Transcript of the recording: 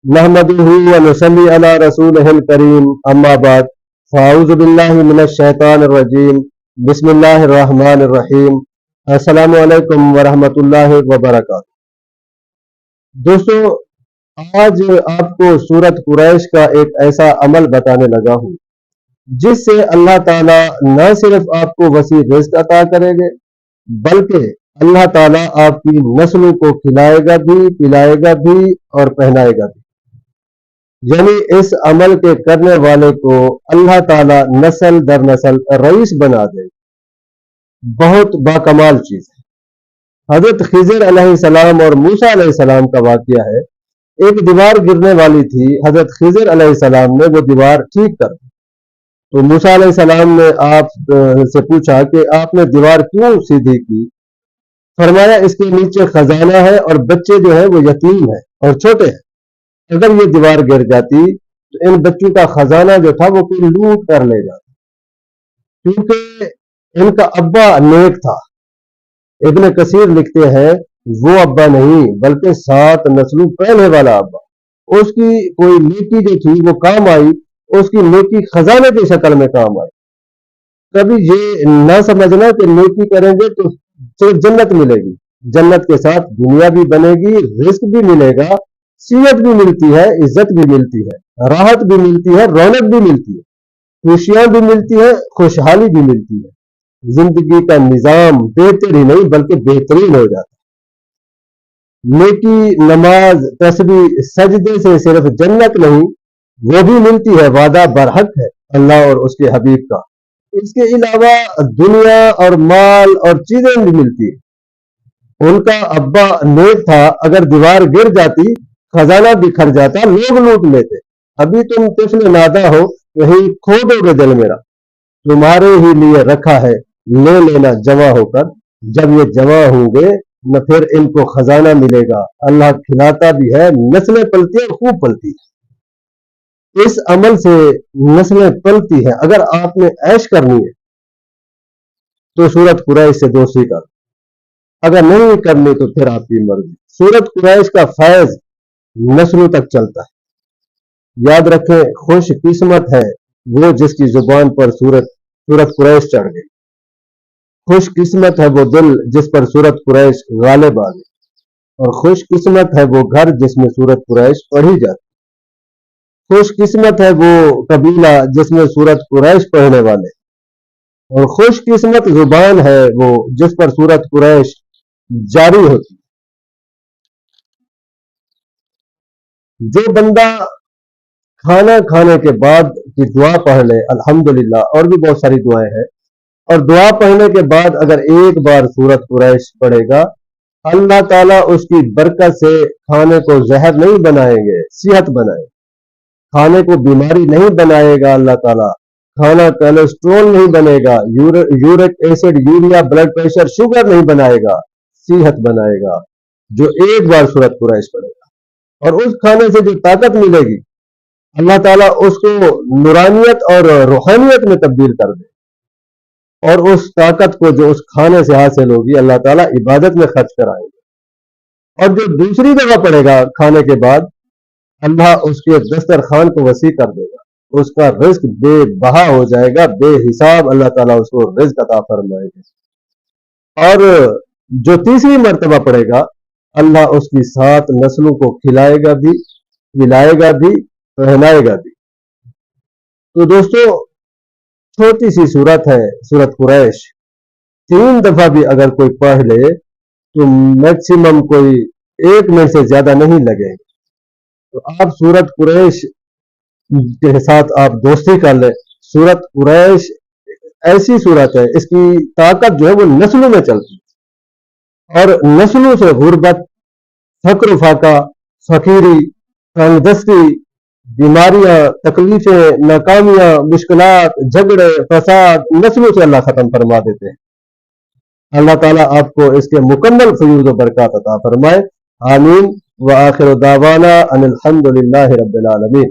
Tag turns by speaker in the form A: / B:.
A: नहमदुहु व नुसल्ली अला रसूलिहिल करीम अम्मा बाद फ़अऊज़ु बिल्लाहि मिनश शैतानिर रजीम बिस्मिल्लाहिर रहमानिर रहीम अस्सलामु अलैकुम व रहमतुल्लाहि व बरकातुहू। दोस्तों, आज आपको सूरत कुरैश का एक ऐसा अमल बताने लगा हूँ जिससे अल्लाह ताला न सिर्फ आपको वसी रिज़्क़ अता करेंगे बल्कि अल्लाह ताला आपकी नस्लों को खिलाएगा भी, पिलाएगा भी और पहनाएगा भी। यानी इस अमल के करने वाले को अल्लाह ताला नस्ल दर नस्ल रईस बना दे। बहुत बाकमाल चीज है। हजरत खिज़र अलैहिस्सलाम और मूसा अलैहिस्सलाम का वाकया है। एक दीवार गिरने वाली थी, हजरत खिज़र अलैहिस्सलाम ने वो दीवार ठीक कर दी। तो मूसा अलैहिस्सलाम ने आप से पूछा कि आपने दीवार क्यों सीधी की? फरमाया इसके नीचे खजाना है और बच्चे जो है वो यतीम है और छोटे हैं। अगर ये दीवार गिर जाती तो इन बच्चों का खजाना जो था वो कोई लूट कर ले जाता, क्योंकि इनका अब्बा नेक था। इब्न कसीर लिखते हैं वो अब्बा नहीं बल्कि 7 नस्लों पहले वाला अब्बा। उसकी कोई नेकी जो थी वो काम आई, उसकी नेकी खजाने की शक्ल में काम आई। कभी ये ना समझना कि नेकी करेंगे तो सिर्फ जन्नत मिलेगी। जन्नत के साथ दुनिया भी बनेगी, रिस्क भी मिलेगा, सीयत भी मिलती है, इज्जत भी मिलती है, राहत भी मिलती है, रौनक भी मिलती है, खुशियां भी मिलती है, खुशहाली भी मिलती है। जिंदगी का निजाम बेहतर ही नहीं बल्कि बेहतरीन हो जाता है। नेकी, नमाज, तस्बीह, सजदे से सिर्फ जन्नत नहीं, वो भी मिलती है, वादा बरहक है अल्लाह और उसके हबीब का। इसके अलावा दुनिया और माल और चीजें भी मिलती है। उनका अब्बा नेक था, अगर दीवार गिर जाती खजाना बिखर जाता, लोग लूट लेते। अभी तुम तिफल नादा हो, वही खो दोगे दिल मेरा, तुम्हारे ही लिए रखा है, ले लेना जमा होकर। जब ये जमा होंगे न फिर इनको खजाना मिलेगा। अल्लाह खिलाता भी है, नस्लें पलती है, खूब पलती है। इस अमल से नस्लें पलती है। अगर आपने ऐश करनी है तो सूरत कुरैश से दोस्ती कर, अगर नहीं करनी तो फिर आपकी मर्जी। सूरत कुरैश का फैज नस्लों तक चलता है। याद रखें, खुश किस्मत है वो जिसकी जुबान पर सूरत कुरैश चढ़ गई। खुश किस्मत है वो दिल जिस पर सूरत कुरैश गालिब आ गई। और खुश किस्मत है वो घर जिसमें सूरत कुरैश पढ़ी जाती। खुश किस्मत है वो कबीला जिसमें सूरत कुरैश पढ़ने वाले। और खुश किस्मत जुबान है वो जिस पर सूरत कुरैश जारी होती। जो बंदा खाना खाने के बाद की दुआ पढ़ ले, अल्हम्दुलिल्लाह, और भी बहुत सारी दुआएं हैं, और दुआ पढ़ने के बाद अगर एक बार सूरत कुरैश पढ़ेगा, अल्लाह ताला उसकी बरकत से खाने को जहर नहीं बनाएंगे, सेहत बनाएंगे। खाने को बीमारी नहीं बनाएगा अल्लाह ताला। खाना कोलेस्ट्रोल नहीं बनेगा, uric acid, urea, blood pressure, sugar नहीं बनाएगा, सेहत बनाएगा। जो एक बार सूरत कुरैश पढ़ेगा, और उस खाने से जो ताकत मिलेगी अल्लाह ताला उसको नूरानियत और रूहानियत में तब्दील कर दे। और उस ताकत को जो उस खाने से हासिल होगी अल्लाह ताला इबादत में खर्च कराएंगे। और जो दूसरी दफा पड़ेगा खाने के बाद, अल्लाह उसके दस्तरखान को वसी कर देगा, उसका रिज्क बेबहा हो जाएगा, बेहिसाब अल्लाह ताला उसको रिज्क अता फरमाएगा। और जो तीसरी मर्तबा पड़ेगा, अल्लाह उसकी 7 नस्लों को खिलाएगा भी, पिलाएगा भी, पहनाएगा भी। तो दोस्तों, छोटी सी सूरत है सूरत कुरैश। 3 दफा भी अगर कोई पढ़ ले तो मैक्सिमम कोई 1 मिनट से ज्यादा नहीं लगेगा। तो आप सूरत कुरैश के साथ आप दोस्ती कर ले। सूरत कुरैश ऐसी सूरत है, इसकी ताकत जो है वो नस्लों में चलती है। और नस्लों से गुर्बत, फक्र फाका, फकीरी, तंगदस्ती, बीमारियां, तकलीफें, नाकामियां, मुश्किलात, झगड़े, फसाद नस्लों से अल्लाह खत्म फरमा देते हैं। अल्लाह ताला आपको इसके मुकम्मल फयूज़ व बरकत अता फरमाए। आमीन व आखिर दावाना अनिल हम्दुलिल्लाहि रब्बिल आलमीन।